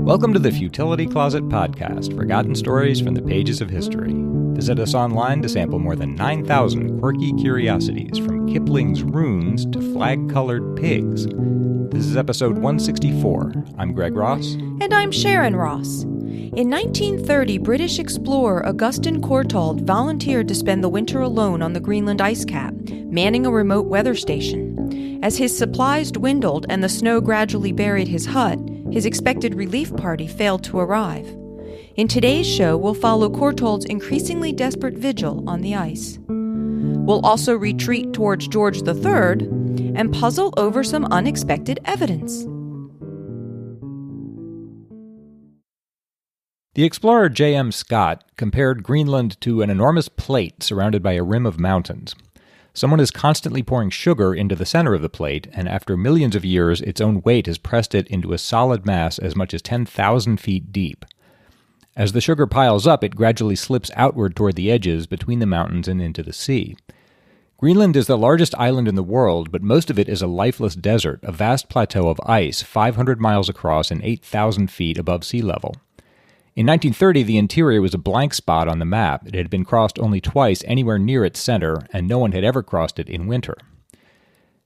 Welcome to the Futility Closet podcast, forgotten stories from the pages of history. Visit us online to sample more than 9,000 quirky curiosities, from Kipling's runes to flag-colored pigs. This is episode 164. I'm Greg Ross. And I'm Sharon Ross. In 1930, British explorer Augustine Courtauld volunteered to spend the winter alone on the Greenland ice cap, manning a remote weather station. As his supplies dwindled and the snow gradually buried his hut, his expected relief party failed to arrive. In today's show, we'll follow Courtauld's increasingly desperate vigil on the ice. We'll also retreat towards George III and puzzle over some unexpected evidence. The explorer J.M. Scott compared Greenland to an enormous plate surrounded by a rim of mountains. Someone is constantly pouring sugar into the center of the plate, and after millions of years, its own weight has pressed it into a solid mass as much as 10,000 feet deep. As the sugar piles up, it gradually slips outward toward the edges between the mountains and into the sea. Greenland is the largest island in the world, but most of it is a lifeless desert, a vast plateau of ice 500 miles across and 8,000 feet above sea level. In 1930, the interior was a blank spot on the map. It had been crossed only twice anywhere near its center, and no one had ever crossed it in winter.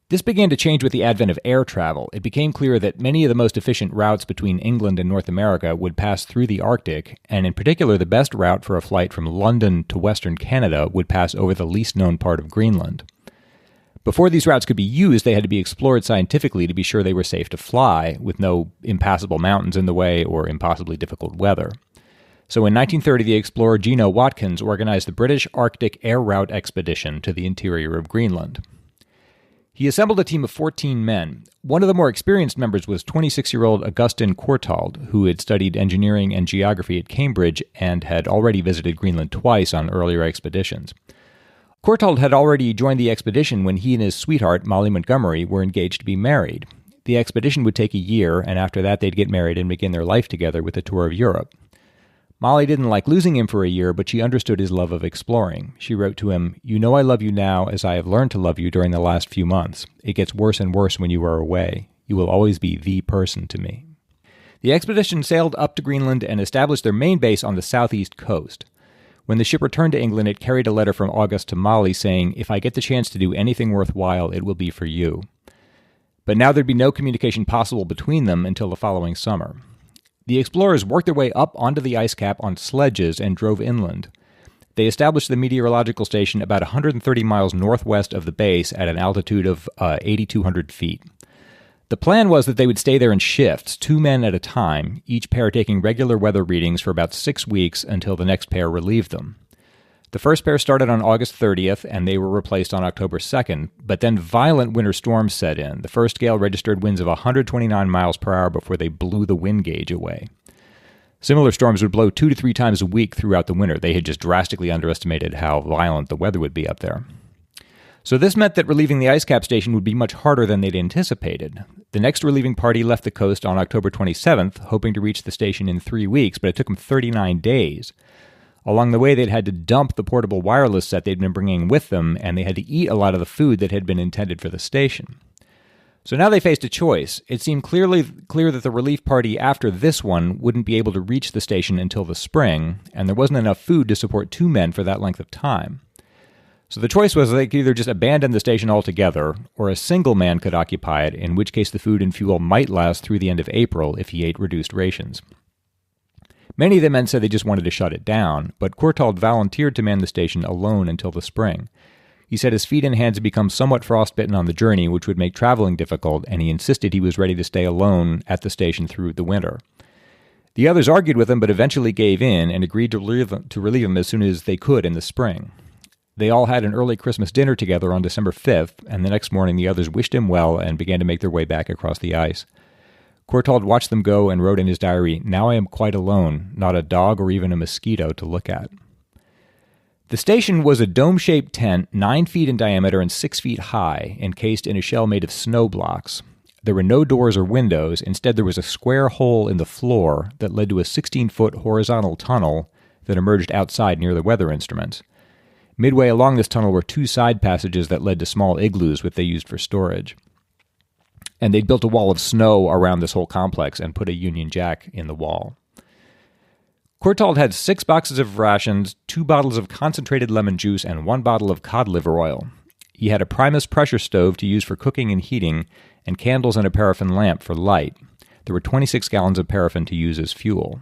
This began to change with the advent of air travel. It became clear that many of the most efficient routes between England and North America would pass through the Arctic, and in particular the best route for a flight from London to Western Canada would pass over the least known part of Greenland. Before these routes could be used, they had to be explored scientifically to be sure they were safe to fly, with no impassable mountains in the way or impossibly difficult weather. So in 1930, the explorer Gino Watkins organized the British Arctic Air Route Expedition to the interior of Greenland. He assembled a team of 14 men. One of the more experienced members was 26-year-old Augustine Courtauld, who had studied engineering and geography at Cambridge and had already visited Greenland twice on earlier expeditions. Courtauld had already joined the expedition when he and his sweetheart, Mollie Montgomery, were engaged to be married. The expedition would take a year, and after that they'd get married and begin their life together with a tour of Europe. Mollie didn't like losing him for a year, but she understood his love of exploring. She wrote to him, "You know I love you now as I have learned to love you during the last few months. It gets worse and worse when you are away. You will always be the person to me." The expedition sailed up to Greenland and established their main base on the southeast coast. When the ship returned to England, it carried a letter from August to Mollie saying, "If I get the chance to do anything worthwhile, it will be for you." But now there'd be no communication possible between them until the following summer. The explorers worked their way up onto the ice cap on sledges and drove inland. They established the meteorological station about 130 miles northwest of the base at an altitude of 8,200 feet. The plan was that they would stay there in shifts, 2 men at a time, each pair taking regular weather readings for about 6 weeks until the next pair relieved them. The first pair started on August 30th, and they were replaced on October 2nd, but then violent winter storms set in. The first gale registered winds of 129 miles per hour before they blew the wind gauge away. Similar storms would blow 2 to 3 times a week throughout the winter. They had just drastically underestimated how violent the weather would be up there. So this meant that relieving the ice cap station would be much harder than they'd anticipated. The next relieving party left the coast on October 27th, hoping to reach the station in 3 weeks, but it took them 39 days. Along the way, they'd had to dump the portable wireless set they'd been bringing with them, and they had to eat a lot of the food that had been intended for the station. So now they faced a choice. It seemed clear that the relief party after this one wouldn't be able to reach the station until the spring, and there wasn't enough food to support 2 men for that length of time. So the choice was they could either just abandon the station altogether, or a single man could occupy it, in which case the food and fuel might last through the end of April if he ate reduced rations. Many of the men said they just wanted to shut it down, but Courtauld volunteered to man the station alone until the spring. He said his feet and hands had become somewhat frostbitten on the journey, which would make traveling difficult, and he insisted he was ready to stay alone at the station through the winter. The others argued with him, but eventually gave in and agreed to relieve him as soon as they could in the spring. They all had an early Christmas dinner together on December 5th, and the next morning the others wished him well and began to make their way back across the ice. Courtauld watched them go and wrote in his diary, "Now I am quite alone, not a dog or even a mosquito to look at." The station was a dome-shaped tent 9 feet in diameter and 6 feet high, encased in a shell made of snow blocks. There were no doors or windows. Instead, there was a square hole in the floor that led to a 16-foot horizontal tunnel that emerged outside near the weather instruments. Midway along this tunnel were 2 side passages that led to small igloos which they used for storage. And they'd built a wall of snow around this whole complex and put a Union Jack in the wall. Courtauld had 6 boxes of rations, 2 bottles of concentrated lemon juice, and 1 bottle of cod liver oil. He had a Primus pressure stove to use for cooking and heating, and candles and a paraffin lamp for light. There were 26 gallons of paraffin to use as fuel.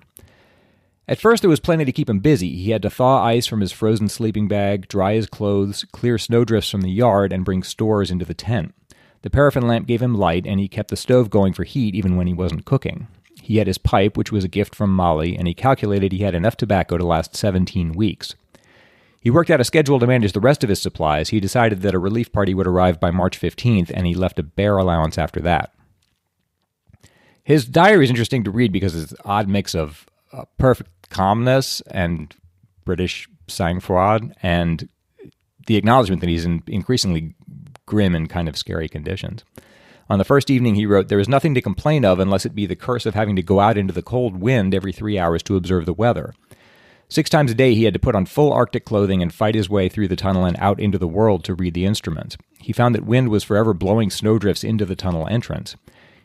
At first, there was plenty to keep him busy. He had to thaw ice from his frozen sleeping bag, dry his clothes, clear snowdrifts from the yard, and bring stores into the tent. The paraffin lamp gave him light, and he kept the stove going for heat even when he wasn't cooking. He had his pipe, which was a gift from Mollie, and he calculated he had enough tobacco to last 17 weeks. He worked out a schedule to manage the rest of his supplies. He decided that a relief party would arrive by March 15th, and he left a bare allowance after that. His diary is interesting to read because it's an odd mix of perfect calmness and British sang-froid, and the acknowledgement that he's in increasingly grim and kind of scary conditions. On the first evening, he wrote, "There is nothing to complain of unless it be the curse of having to go out into the cold wind every 3 hours to observe the weather. 6 times a day he had to put on full Arctic clothing and fight his way through the tunnel and out into the world to read the instruments. He found that wind was forever blowing snowdrifts into the tunnel entrance.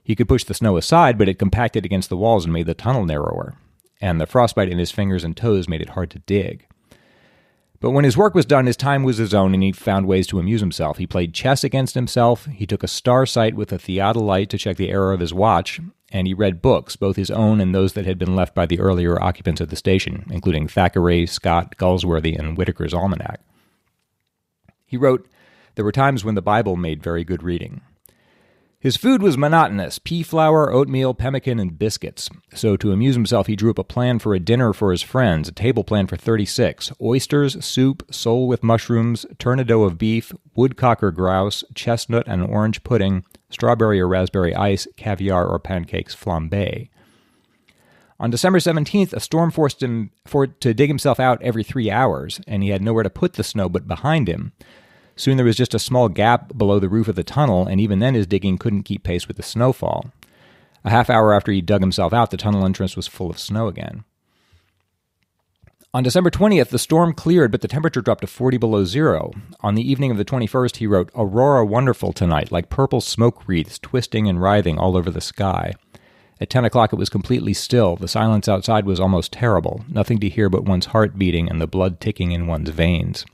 He could push the snow aside, but it compacted against the walls and made the tunnel narrower. And the frostbite in his fingers and toes made it hard to dig. But when his work was done, his time was his own, and he found ways to amuse himself. He played chess against himself, he took a star sight with a theodolite to check the error of his watch, and he read books, both his own and those that had been left by the earlier occupants of the station, including Thackeray, Scott, Galsworthy, and Whitaker's Almanac. He wrote, "There were times when the Bible made very good reading." His food was monotonous: pea flour, oatmeal, pemmican, and biscuits. So to amuse himself, he drew up a plan for a dinner for his friends, a table plan for 36: oysters, soup, sole with mushrooms, tournedos of beef, woodcock or grouse, chestnut and orange pudding, strawberry or raspberry ice, caviar or pancakes flambé. On December 17th, a storm forced him to dig himself out every 3 hours, and he had nowhere to put the snow but behind him. Soon there was just a small gap below the roof of the tunnel, and even then his digging couldn't keep pace with the snowfall. A half hour after he dug himself out, the tunnel entrance was full of snow again. On December 20th, the storm cleared, but the temperature dropped to 40 below zero. On the evening of the 21st, he wrote, "Aurora wonderful tonight, like purple smoke wreaths twisting and writhing all over the sky. At 10 o'clock it was completely still. The silence outside was almost terrible. Nothing to hear but one's heart beating and the blood ticking in one's veins."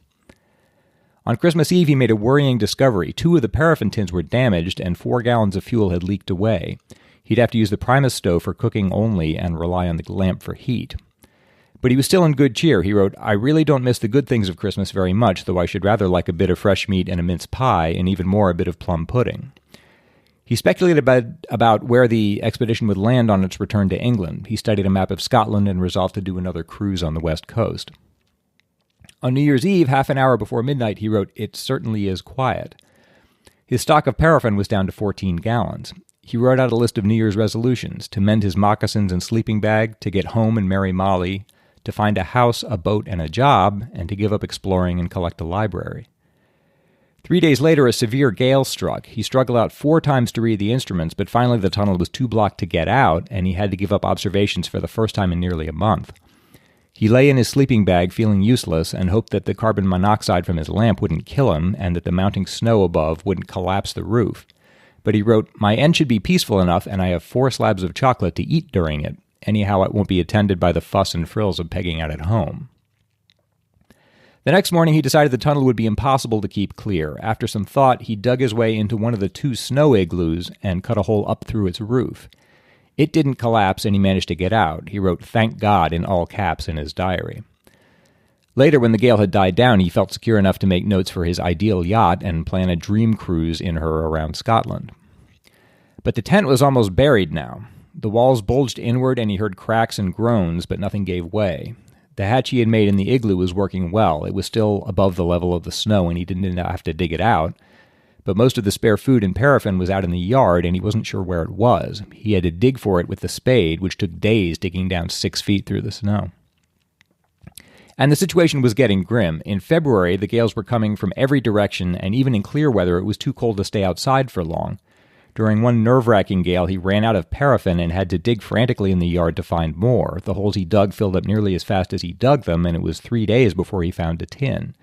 On Christmas Eve, he made a worrying discovery. 2 of the paraffin tins were damaged, and 4 gallons of fuel had leaked away. He'd have to use the Primus stove for cooking only and rely on the lamp for heat. But he was still in good cheer. He wrote, "I really don't miss the good things of Christmas very much, though I should rather like a bit of fresh meat and a mince pie, and even more a bit of plum pudding." He speculated about where the expedition would land on its return to England. He studied a map of Scotland and resolved to do another cruise on the west coast. On New Year's Eve, half an hour before midnight, he wrote, "It certainly is quiet." His stock of paraffin was down to 14 gallons. He wrote out a list of New Year's resolutions: to mend his moccasins and sleeping bag, to get home and marry Mollie, to find a house, a boat, and a job, and to give up exploring and collect a library. 3 days later, a severe gale struck. He struggled out 4 times to read the instruments, but finally the tunnel was too blocked to get out, and he had to give up observations for the first time in nearly a month. He lay in his sleeping bag feeling useless and hoped that the carbon monoxide from his lamp wouldn't kill him and that the mounting snow above wouldn't collapse the roof. But he wrote, "My end should be peaceful enough, and I have 4 slabs of chocolate to eat during it. Anyhow, it won't be attended by the fuss and frills of pegging out at home." The next morning, he decided the tunnel would be impossible to keep clear. After some thought, he dug his way into one of the 2 snow igloos and cut a hole up through its roof. It didn't collapse, and he managed to get out. He wrote, "Thank God," in all caps in his diary. Later, when the gale had died down, he felt secure enough to make notes for his ideal yacht and plan a dream cruise in her around Scotland. But the tent was almost buried now. The walls bulged inward, and he heard cracks and groans, but nothing gave way. The hatch he had made in the igloo was working well. It was still above the level of the snow, and he didn't have to dig it out. But most of the spare food and paraffin was out in the yard, and he wasn't sure where it was. He had to dig for it with the spade, which took days digging down 6 feet through the snow. And the situation was getting grim. In February, the gales were coming from every direction, and even in clear weather, it was too cold to stay outside for long. During one nerve-wracking gale, he ran out of paraffin and had to dig frantically in the yard to find more. The holes he dug filled up nearly as fast as he dug them, and it was 3 days before he found a tin.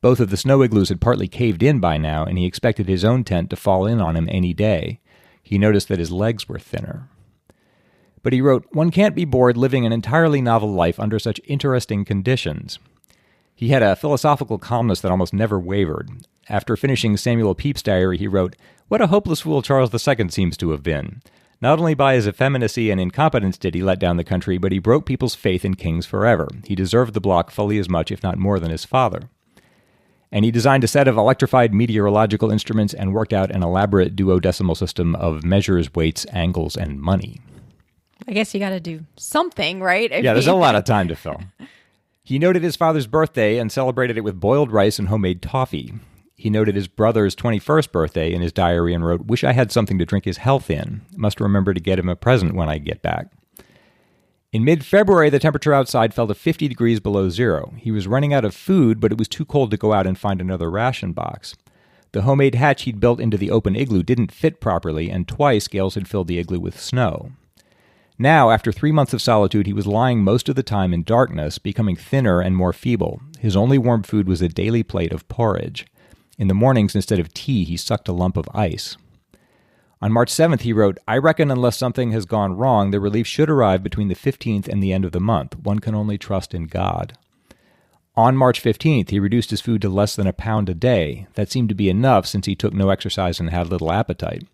Both of the snow igloos had partly caved in by now, and he expected his own tent to fall in on him any day. He noticed that his legs were thinner. But he wrote, "One can't be bored living an entirely novel life under such interesting conditions." He had a philosophical calmness that almost never wavered. After finishing Samuel Pepys' diary, he wrote, "What a hopeless fool Charles II seems to have been. Not only by his effeminacy and incompetence did he let down the country, but he broke people's faith in kings forever. He deserved the block fully as much, if not more, than his father." And he designed a set of electrified meteorological instruments and worked out an elaborate duodecimal system of measures, weights, angles, and money. I guess you got to do something, right? There's a lot of time to fill. He noted his father's birthday and celebrated it with boiled rice and homemade toffee. He noted his brother's 21st birthday in his diary and wrote, "Wish I had something to drink his health in. Must remember to get him a present when I get back." In mid-February, the temperature outside fell to 50 degrees below zero. He was running out of food, but it was too cold to go out and find another ration box. The homemade hatch he'd built into the open igloo didn't fit properly, and twice Gales had filled the igloo with snow. Now, after 3 months of solitude, he was lying most of the time in darkness, becoming thinner and more feeble. His only warm food was a daily plate of porridge. In the mornings, instead of tea, he sucked a lump of ice. On March 7th, he wrote, "I reckon unless something has gone wrong, the relief should arrive between the 15th and the end of the month. One can only trust in God." On March 15th, he reduced his food to less than a pound a day. That seemed to be enough since he took no exercise and had little appetite.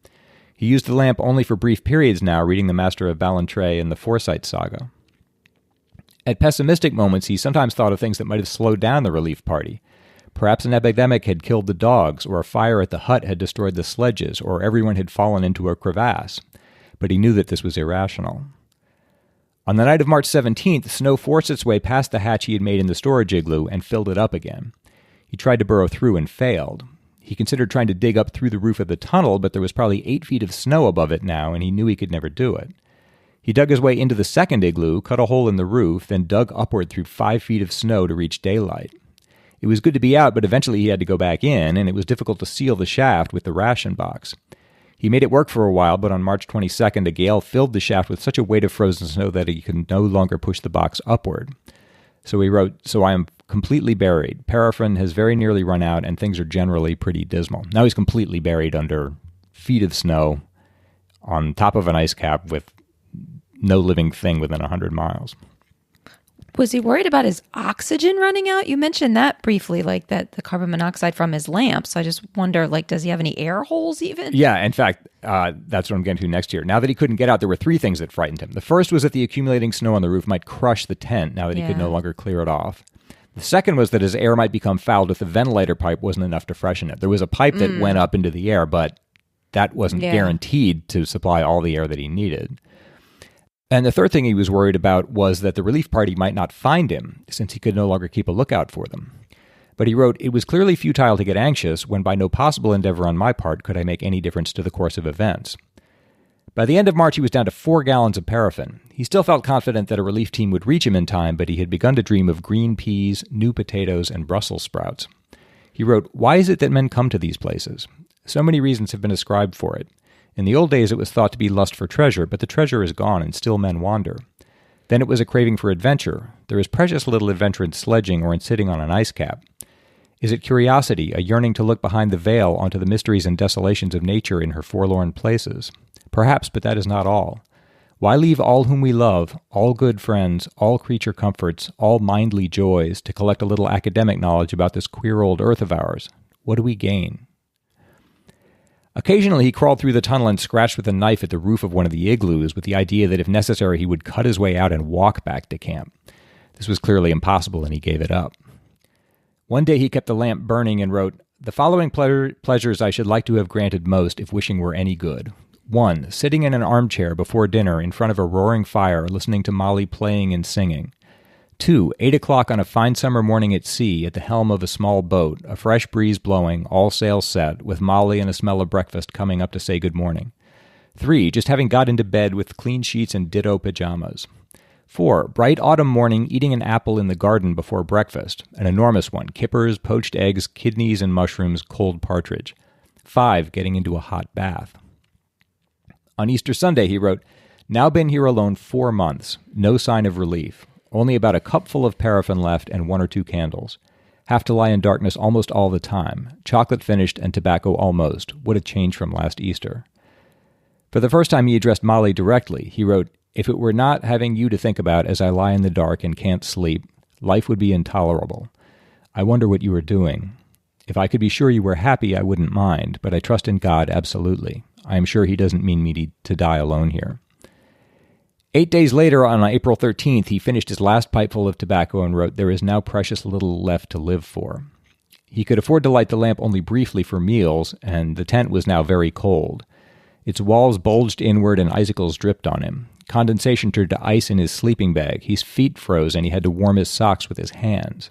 He used the lamp only for brief periods now, reading the Master of Ballantrae and the Forsyte Saga. At pessimistic moments, he sometimes thought of things that might have slowed down the relief party. Perhaps an epidemic had killed the dogs, or a fire at the hut had destroyed the sledges, or everyone had fallen into a crevasse. But he knew that this was irrational. On the night of March 17th, snow forced its way past the hatch he had made in the storage igloo and filled it up again. He tried to burrow through and failed. He considered trying to dig up through the roof of the tunnel, but there was probably 8 feet of snow above it now, and he knew he could never do it. He dug his way into the second igloo, cut a hole in the roof, then dug upward through 5 feet of snow to reach daylight. It was good to be out, but eventually he had to go back in, and it was difficult to seal the shaft with the ration box. He made it work for a while, but on March 22nd, a gale filled the shaft with such a weight of frozen snow that he could no longer push the box upward. So he wrote, "So I am completely buried. Paraffin has very nearly run out, and things are generally pretty dismal." Now he's completely buried under feet of snow on top of an ice cap with no living thing within 100 miles. Was he worried about his oxygen running out? You mentioned that briefly, like that the carbon monoxide from his lamp. So I just wonder, like, does he have any air holes even? Yeah, in fact, that's what I'm getting to next year. Now that he couldn't get out, there were 3 things that frightened him. The first was that the accumulating snow on the roof might crush the tent now that he could no longer clear it off. The second was that his air might become fouled if the ventilator pipe wasn't enough to freshen it. There was a pipe that went up into the air, but that wasn't guaranteed to supply all the air that he needed. And the third thing he was worried about was that the relief party might not find him, since he could no longer keep a lookout for them. But he wrote, "It was clearly futile to get anxious, when by no possible endeavor on my part could I make any difference to the course of events." By the end of March, he was down to 4 gallons of paraffin. He still felt confident that a relief team would reach him in time, but he had begun to dream of green peas, new potatoes, and Brussels sprouts. He wrote, "Why is it that men come to these places? So many reasons have been ascribed for it. In the old days, it was thought to be lust for treasure, but the treasure is gone, and still men wander. Then it was a craving for adventure. There is precious little adventure in sledging or in sitting on an ice cap. Is it curiosity, a yearning to look behind the veil onto the mysteries and desolations of nature in her forlorn places? Perhaps, but that is not all. Why leave all whom we love, all good friends, all creature comforts, all mindly joys, to collect a little academic knowledge about this queer old earth of ours? What do we gain?" Occasionally, he crawled through the tunnel and scratched with a knife at the roof of one of the igloos with the idea that if necessary, he would cut his way out and walk back to camp. This was clearly impossible, and he gave it up. One day, he kept the lamp burning and wrote, "The following pleasures I should like to have granted most if wishing were any good. 1. Sitting in an armchair before dinner in front of a roaring fire, listening to Mollie playing and singing. 2. 8 o'clock on a fine summer morning at sea, at the helm of a small boat, a fresh breeze blowing, all sails set, with Mollie and a smell of breakfast coming up to say good morning. 3. Just having got into bed with clean sheets and ditto pajamas. 4. Bright autumn morning, eating an apple in the garden before breakfast, an enormous one, kippers, poached eggs, kidneys and mushrooms, cold partridge. 5. Getting into a hot bath." On Easter Sunday, he wrote, "Now been here alone 4 months, no sign of relief. Only about a cupful of paraffin left and 1 or 2 candles. Have to lie in darkness almost all the time. Chocolate finished and tobacco almost. What a change from last Easter." For the first time, he addressed Mollie directly. He wrote, "If it were not having you to think about as I lie in the dark and can't sleep, life would be intolerable. I wonder what you are doing. If I could be sure you were happy, I wouldn't mind, but I trust in God absolutely. I am sure he doesn't mean me to die alone here." 8 days later, on April 13th, he finished his last pipeful of tobacco and wrote, "There is now precious little left to live for." He could afford to light the lamp only briefly for meals, and the tent was now very cold. Its walls bulged inward and icicles dripped on him. Condensation turned to ice in his sleeping bag. His feet froze and he had to warm his socks with his hands.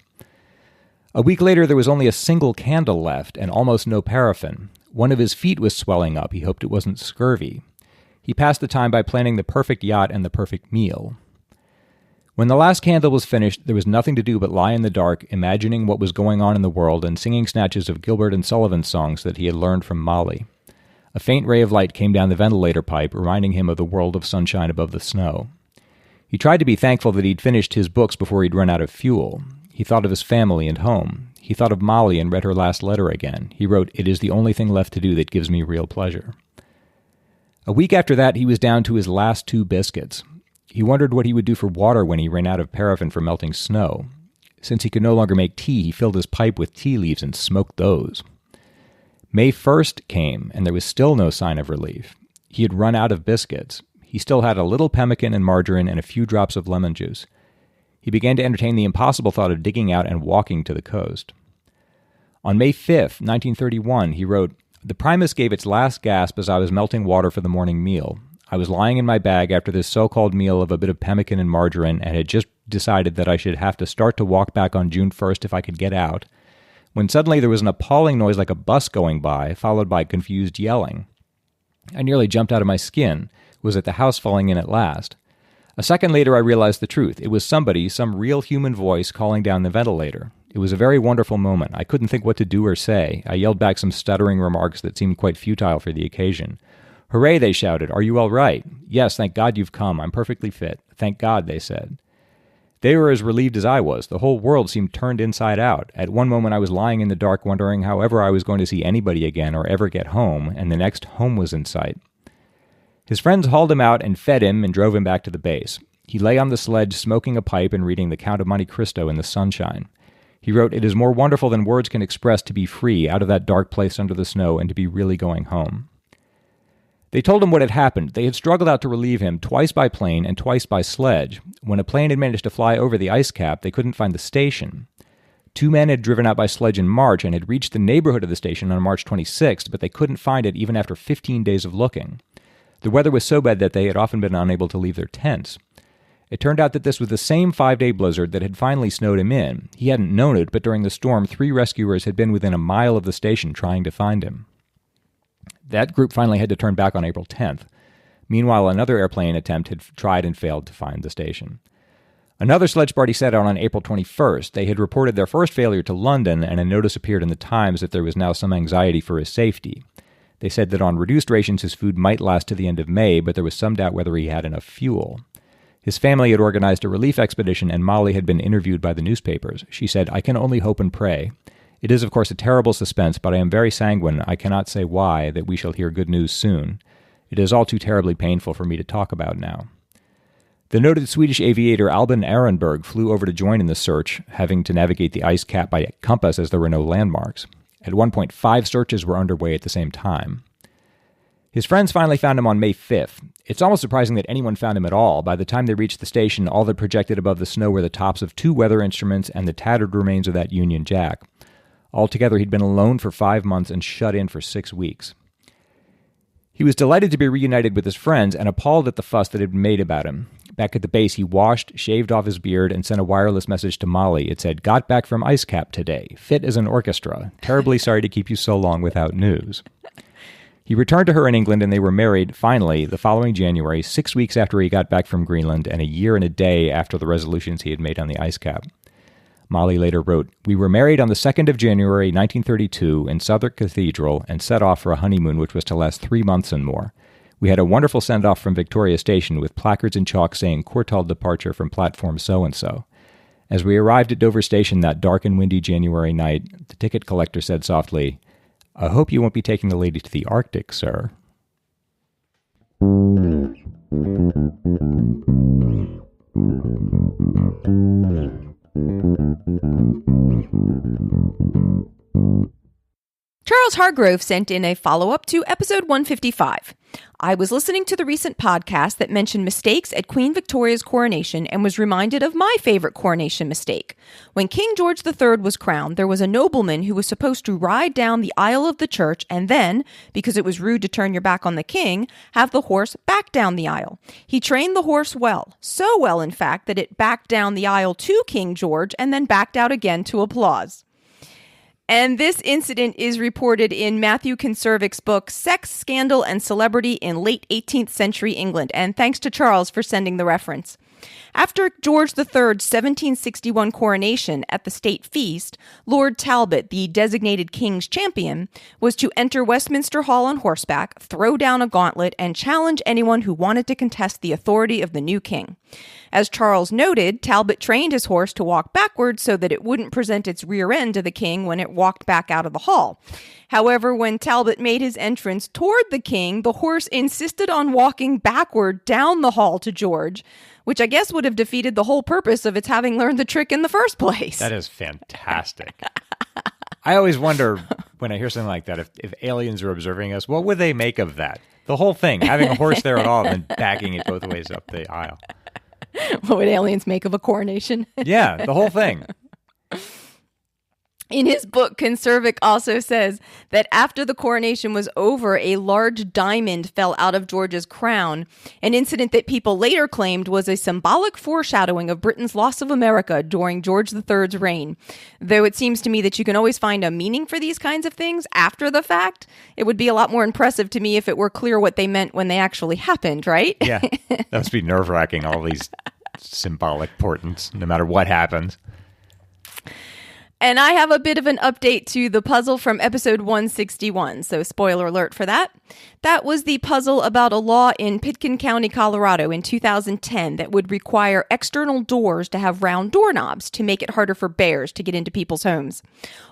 A week later, there was only a single candle left and almost no paraffin. One of his feet was swelling up. He hoped it wasn't scurvy. He passed the time by planning the perfect yacht and the perfect meal. When the last candle was finished, there was nothing to do but lie in the dark, imagining what was going on in the world and singing snatches of Gilbert and Sullivan songs that he had learned from Mollie. A faint ray of light came down the ventilator pipe, reminding him of the world of sunshine above the snow. He tried to be thankful that he'd finished his books before he'd run out of fuel. He thought of his family and home. He thought of Mollie and read her last letter again. He wrote, "It is the only thing left to do that gives me real pleasure." A week after that, he was down to his last 2 biscuits. He wondered what he would do for water when he ran out of paraffin for melting snow. Since he could no longer make tea, he filled his pipe with tea leaves and smoked those. May 1st came, and there was still no sign of relief. He had run out of biscuits. He still had a little pemmican and margarine and a few drops of lemon juice. He began to entertain the impossible thought of digging out and walking to the coast. On May 5th, 1931, he wrote, "The Primus gave its last gasp as I was melting water for the morning meal. I was lying in my bag after this so-called meal of a bit of pemmican and margarine and had just decided that I should have to start to walk back on June 1st if I could get out, when suddenly there was an appalling noise like a bus going by, followed by confused yelling. I nearly jumped out of my skin. Was it the house falling in at last? A second later I realized the truth. It was somebody, some real human voice, calling down the ventilator. It was a very wonderful moment. I couldn't think what to do or say. I yelled back some stuttering remarks that seemed quite futile for the occasion. 'Hooray,' they shouted. 'Are you all right?' 'Yes, thank God you've come. I'm perfectly fit.' 'Thank God,' they said. They were as relieved as I was. The whole world seemed turned inside out. At one moment I was lying in the dark wondering how ever I was going to see anybody again or ever get home, and the next home was in sight." His friends hauled him out and fed him and drove him back to the base. He lay on the sledge smoking a pipe and reading The Count of Monte Cristo in the sunshine. He wrote, "It is more wonderful than words can express to be free out of that dark place under the snow and to be really going home." They told him what had happened. They had struggled out to relieve him twice by plane and twice by sledge. When a plane had managed to fly over the ice cap, they couldn't find the station. 2 men had driven out by sledge in March and had reached the neighborhood of the station on March 26th, but they couldn't find it even after 15 days of looking. The weather was so bad that they had often been unable to leave their tents. It turned out that this was the same 5-day blizzard that had finally snowed him in. He hadn't known it, but during the storm, 3 rescuers had been within a mile of the station trying to find him. That group finally had to turn back on April 10th. Meanwhile, another airplane attempt had tried and failed to find the station. Another sledge party set out on April 21st. They had reported their first failure to London, and a notice appeared in the Times that there was now some anxiety for his safety. They said that on reduced rations his food might last to the end of May, but there was some doubt whether he had enough fuel. His family had organized a relief expedition, and Mollie had been interviewed by the newspapers. She said, "I can only hope and pray. It is, of course, a terrible suspense, but I am very sanguine, I cannot say why, that we shall hear good news soon. It is all too terribly painful for me to talk about now." The noted Swedish aviator Albin Ehrenberg flew over to join in the search, having to navigate the ice cap by compass as there were no landmarks. At one point, 5 searches were underway at the same time. His friends finally found him on May 5th. It's almost surprising that anyone found him at all. By the time they reached the station, all that projected above the snow were the tops of 2 weather instruments and the tattered remains of that Union Jack. Altogether, he'd been alone for 5 months and shut in for 6 weeks. He was delighted to be reunited with his friends and appalled at the fuss that had been made about him. Back at the base, he washed, shaved off his beard, and sent a wireless message to Mollie. It said, "Got back from ice cap today. Fit as an orchestra. Terribly sorry to keep you so long without news." He returned to her in England, and they were married, finally, the following January, 6 weeks after he got back from Greenland, and a year and a day after the resolutions he had made on the ice cap. Mollie later wrote, "We were married on the 2nd of January, 1932, in Southwark Cathedral, and set off for a honeymoon which was to last 3 months and more. We had a wonderful send-off from Victoria Station with placards in chalk saying Courtauld departure from platform so-and-so. As we arrived at Dover Station that dark and windy January night, the ticket collector said softly, 'I hope you won't be taking the lady to the Arctic, sir.'" Charles Hargrove sent in a follow-up to episode 155. I was listening to the recent podcast that mentioned mistakes at Queen Victoria's coronation and was reminded of my favorite coronation mistake. When King George III was crowned, there was a nobleman who was supposed to ride down the aisle of the church and then, because it was rude to turn your back on the king, have the horse back down the aisle. He trained the horse well, so well in fact that it backed down the aisle to King George and then backed out again to applause. And this incident is reported in Matthew Conservic's book, Sex, Scandal, and Celebrity in Late 18th Century England. And thanks to Charles for sending the reference. After George III's 1761 coronation at the state feast, Lord Talbot, the designated king's champion, was to enter Westminster Hall on horseback, throw down a gauntlet, and challenge anyone who wanted to contest the authority of the new king. As Charles noted, Talbot trained his horse to walk backwards so that it wouldn't present its rear end to the king when it walked back out of the hall. However, when Talbot made his entrance toward the king, the horse insisted on walking backward down the hall to George, which I guess would have defeated the whole purpose of its having learned the trick in the first place. That is fantastic. I always wonder when I hear something like that, if aliens are observing us, what would they make of that? The whole thing, having a horse there at all and then backing it both ways up the aisle. What would aliens make of a coronation? Yeah, the whole thing. In his book, Conservic also says that after the coronation was over, a large diamond fell out of George's crown, an incident that people later claimed was a symbolic foreshadowing of Britain's loss of America during George III's reign. Though it seems to me that you can always find a meaning for these kinds of things after the fact, it would be a lot more impressive to me if it were clear what they meant when they actually happened, right? Yeah, that must be nerve-wracking, all these symbolic portents, no matter what happens. And I have a bit of an update to the puzzle from episode 161, so spoiler alert for that. That was the puzzle about a law in Pitkin County, Colorado in 2010 that would require external doors to have round doorknobs to make it harder for bears to get into people's homes.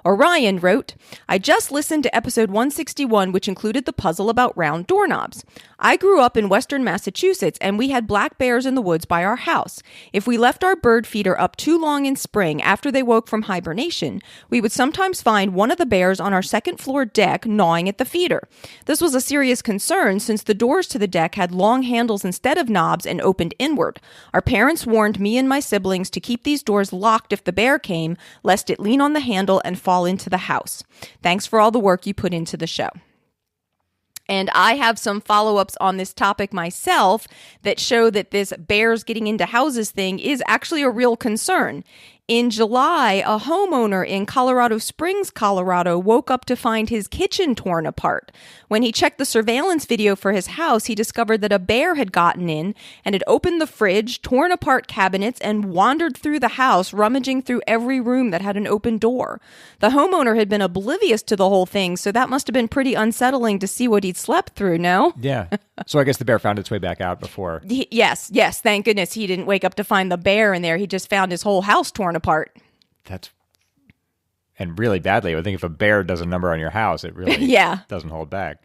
Orion wrote, I just listened to episode 161, which included the puzzle about round doorknobs. I grew up in western Massachusetts, and we had black bears in the woods by our house. If we left our bird feeder up too long in spring after they woke from hibernation, we would sometimes find one of the bears on our second floor deck gnawing at the feeder. This was a serious concern since the doors to the deck had long handles instead of knobs and opened inward. Our parents warned me and my siblings to keep these doors locked if the bear came, lest it lean on the handle and fall into the house. Thanks for all the work you put into the show. And I have some follow-ups on this topic myself that show that this bears getting into houses thing is actually a real concern. In July, a homeowner in Colorado Springs, Colorado, woke up to find his kitchen torn apart. When he checked the surveillance video for his house, he discovered that a bear had gotten in and had opened the fridge, torn apart cabinets, and wandered through the house, rummaging through every room that had an open door. The homeowner had been oblivious to the whole thing, so that must have been pretty unsettling to see what he'd slept through, no? Yeah. So I guess the bear found its way back out before. Yes. Thank goodness he didn't wake up to find the bear in there. He just found his whole house torn apart. And really badly. I would think if a bear does a number on your house, it really doesn't hold back.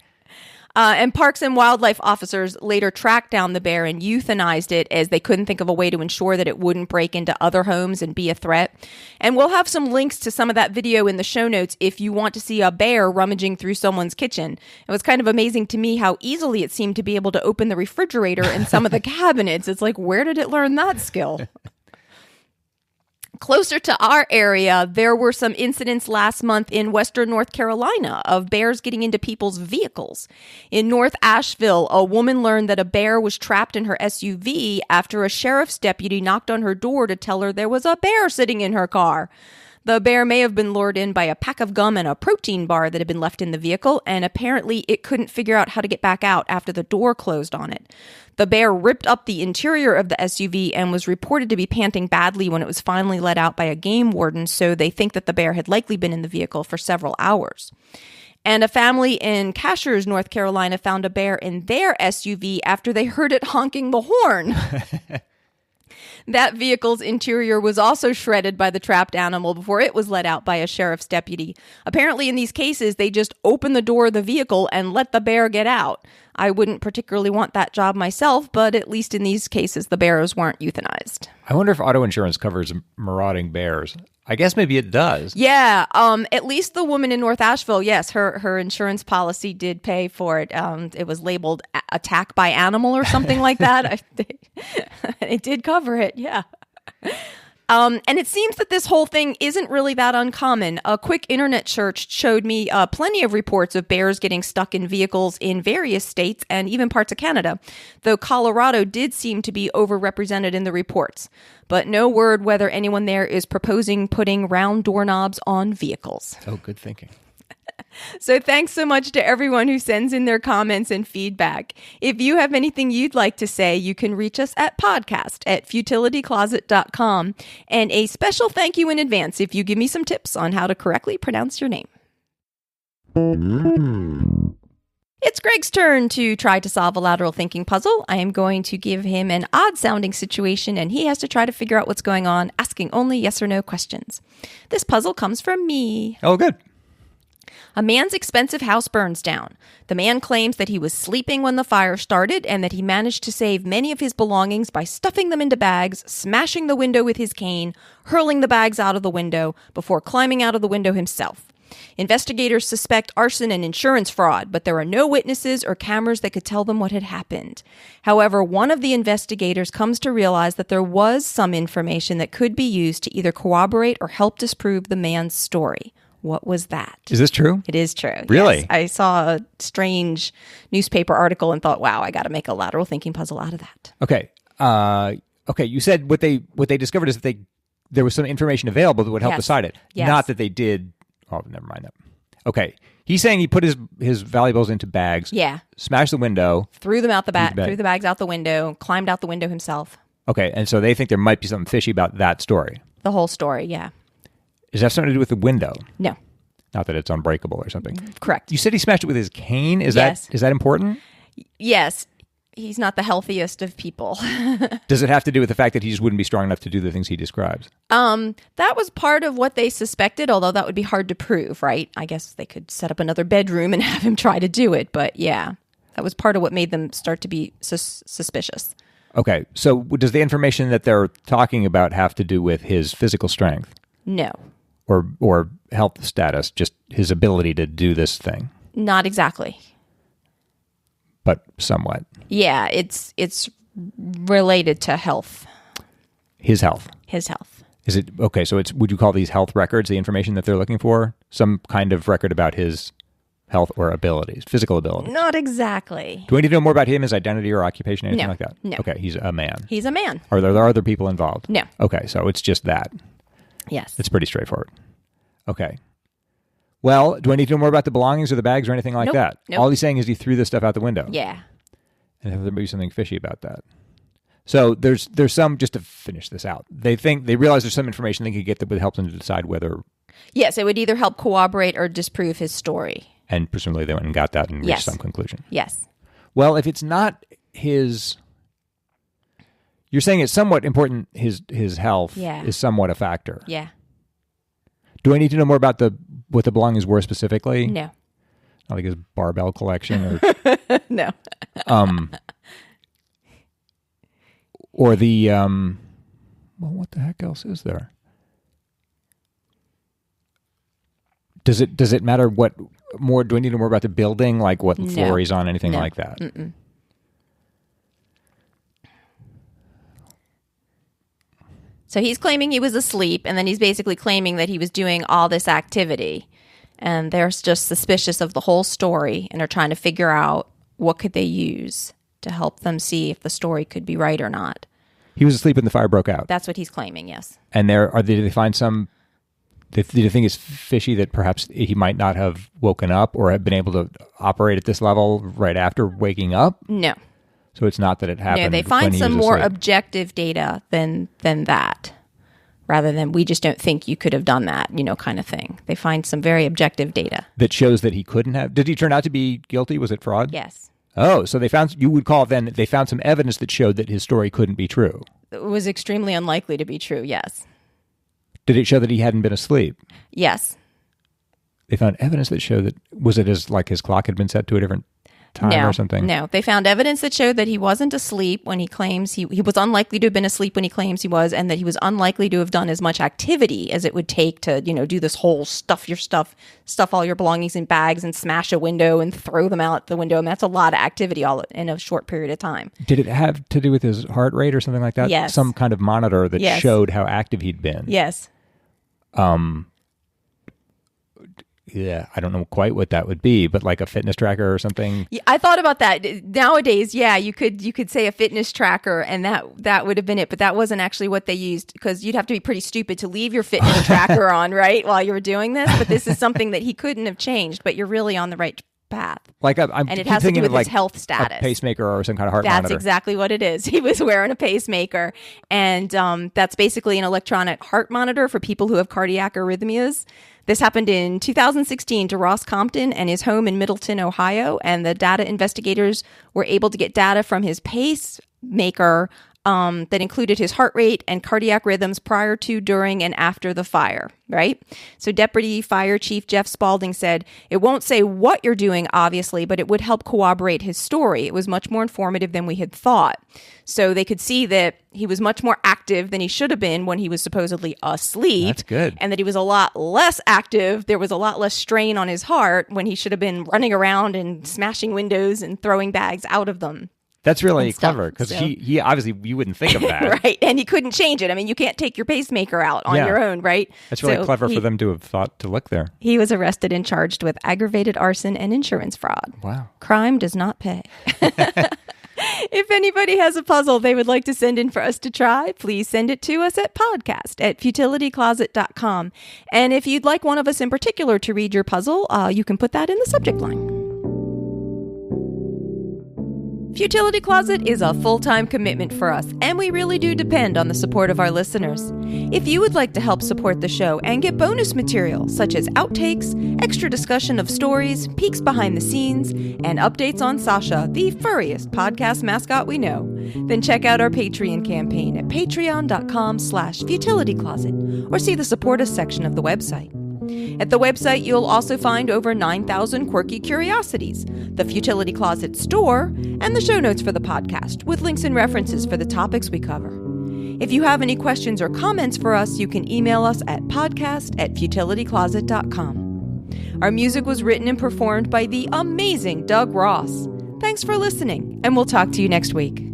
And parks and wildlife officers later tracked down the bear and euthanized it as they couldn't think of a way to ensure that it wouldn't break into other homes and be a threat. And we'll have some links to some of that video in the show notes if you want to see a bear rummaging through someone's kitchen. It was kind of amazing to me how easily it seemed to be able to open the refrigerator and some of the cabinets. It's like, where did it learn that skill? Closer to our area, there were some incidents last month in western North Carolina of bears getting into people's vehicles. In North Asheville, a woman learned that a bear was trapped in her SUV after a sheriff's deputy knocked on her door to tell her there was a bear sitting in her car. The bear may have been lured in by a pack of gum and a protein bar that had been left in the vehicle, and apparently it couldn't figure out how to get back out after the door closed on it. The bear ripped up the interior of the SUV and was reported to be panting badly when it was finally let out by a game warden, so they think that the bear had likely been in the vehicle for several hours. And a family in Cashiers, North Carolina, found a bear in their SUV after they heard it honking the horn. That vehicle's interior was also shredded by the trapped animal before it was let out by a sheriff's deputy. Apparently, in these cases, they just open the door of the vehicle and let the bear get out. I wouldn't particularly want that job myself, but at least in these cases, the bears weren't euthanized. I wonder if auto insurance covers marauding bears. I guess maybe it does. Yeah, at least the woman in North Asheville, yes, her insurance policy did pay for it. It was labeled attack by animal or something like that. It did cover it, yeah. And it seems that this whole thing isn't really that uncommon. A quick internet search showed me plenty of reports of bears getting stuck in vehicles in various states and even parts of Canada, though Colorado did seem to be overrepresented in the reports. But no word whether anyone there is proposing putting round doorknobs on vehicles. Oh, good thinking. So thanks so much to everyone who sends in their comments and feedback. If you have anything you'd like to say, you can reach us at podcast@futilitycloset.com. And a special thank you in advance if you give me some tips on how to correctly pronounce your name. It's Greg's turn to try to solve a lateral thinking puzzle. I am going to give him an odd-sounding situation, and he has to try to figure out what's going on, asking only yes or no questions. This puzzle comes from me. Oh, good. A man's expensive house burns down. The man claims that he was sleeping when the fire started and that he managed to save many of his belongings by stuffing them into bags, smashing the window with his cane, hurling the bags out of the window before climbing out of the window himself. Investigators suspect arson and insurance fraud, but there are no witnesses or cameras that could tell them what had happened. However, one of the investigators comes to realize that there was some information that could be used to either corroborate or help disprove the man's story. What was that? Is this true? It is true. Really? Yes. I saw a strange newspaper article and thought, wow, I got to make a lateral thinking puzzle out of that. Okay. Okay. You said what they discovered is that there was some information available that would help decide it. Yes. Not that they did. Oh, never mind that. Okay. He's saying he put his valuables into bags. Yeah. Smashed the window. Threw them out threw the bags out the window, climbed out the window himself. Okay. And so they think there might be something fishy about that story. The whole story, yeah. Does that have something to do with the window? No. Not that it's unbreakable or something. Correct. You said he smashed it with his cane? Is Yes. that important? Yes. He's not the healthiest of people. Does it have to do with the fact that he just wouldn't be strong enough to do the things he describes? That was part of what they suspected, although that would be hard to prove, right? I guess they could set up another bedroom and have him try to do it, but yeah. That was part of what made them start to be suspicious. Okay. So does the information that they're talking about have to do with his physical strength? No. Or health status, just his ability to do this thing? Not exactly. But somewhat. Yeah, it's related to health. His health. His health. Is it okay? So would you call these health records the information that they're looking for? Some kind of record about his health or abilities, physical abilities? Not exactly. Do we need to know more about him, his identity or occupation, anything like that? No. Okay, he's a man. He's a man. Are there other people involved? No. Okay, so it's just that. Yes. It's pretty straightforward. Okay. Well, do I need to know more about the belongings or the bags or anything like that? Nope. All he's saying is he threw this stuff out the window. Yeah. And there may be something fishy about that. So there's some, just to finish this out, they realize there's some information they could get that would help them to decide whether... Yes, it would either help corroborate or disprove his story. And presumably they went and got that and reached some conclusion. Yes. Well, if it's not his... You're saying it's somewhat important, his health is somewhat a factor. Yeah. Do I need to know more about what the belongings were specifically? No. Not like his barbell collection or... No. Or the... well, what the heck else is there? Does it matter what more... Do I need to know more about the building? Like what floor he's on? Anything like that? Mm-mm. So he's claiming he was asleep, and then he's basically claiming that he was doing all this activity. And they're just suspicious of the whole story, and are trying to figure out what could they use to help them see if the story could be right or not. He was asleep and the fire broke out. That's what he's claiming, yes. And did they find some... Did you think it's fishy that perhaps he might not have woken up or have been able to operate at this level right after waking up? No. So it's not that it happened. No, they find some more objective data than that, rather than we just don't think you could have done that, kind of thing. They find some very objective data. That shows that he couldn't have. Did he turn out to be guilty? Was it fraud? Yes. Oh, so they found some evidence that showed that his story couldn't be true. It was extremely unlikely to be true, yes. Did it show that he hadn't been asleep? Yes. They found evidence that showed that, was it his clock had been set to a different time or something? No, they found evidence that showed that he wasn't asleep when he claims he was unlikely to have been asleep when he claims he was, and that he was unlikely to have done as much activity as it would take to, do this whole stuff all your belongings in bags and smash a window and throw them out the window. And that's a lot of activity all in a short period of time. Did it have to do with his heart rate or something like that? Yes. Some kind of monitor that showed how active he'd been. Yes. Yeah, I don't know quite what that would be, but like a fitness tracker or something. Yeah, I thought about that. Nowadays, yeah, you could say a fitness tracker, and that would have been it. But that wasn't actually what they used, because you'd have to be pretty stupid to leave your fitness tracker on, right, while you were doing this. But this is something that he couldn't have changed. But you're really on the right path. And it has to do with his health status. A pacemaker or some kind of heart monitor. That's exactly what it is. He was wearing a pacemaker, and that's basically an electronic heart monitor for people who have cardiac arrhythmias. This happened in 2016 to Ross Compton and his home in Middleton, Ohio, and the data investigators were able to get data from his pacemaker that included his heart rate and cardiac rhythms prior to, during, and after the fire, right? So Deputy Fire Chief Jeff Spalding said, "It won't say what you're doing, obviously, but it would help corroborate his story. It was much more informative than we had thought." So they could see that he was much more active than he should have been when he was supposedly asleep. That's good. And that he was a lot less active. There was a lot less strain on his heart when he should have been running around and smashing windows and throwing bags out of them. That's really clever, because he obviously, you wouldn't think of that. Right, and he couldn't change it. I mean, you can't take your pacemaker out on your own, right? That's really clever for them to have thought to look there. He was arrested and charged with aggravated arson and insurance fraud. Wow. Crime does not pay. If anybody has a puzzle they would like to send in for us to try, please send it to us at podcast@futilitycloset.com. And if you'd like one of us in particular to read your puzzle, you can put that in the subject line. Futility Closet is a full-time commitment for us, and we really do depend on the support of our listeners. If you would like to help support the show and get bonus material such as outtakes, extra discussion of stories, peeks behind the scenes, and updates on Sasha, the furriest podcast mascot we know, then check out our Patreon campaign at patreon.com/futilitycloset or see the support us section of the website. At the website, you'll also find over 9,000 quirky curiosities, the Futility Closet store, and the show notes for the podcast, with links and references for the topics we cover. If you have any questions or comments for us, you can email us at podcast@futilitycloset.com. Our music was written and performed by the amazing Doug Ross. Thanks for listening, and we'll talk to you next week.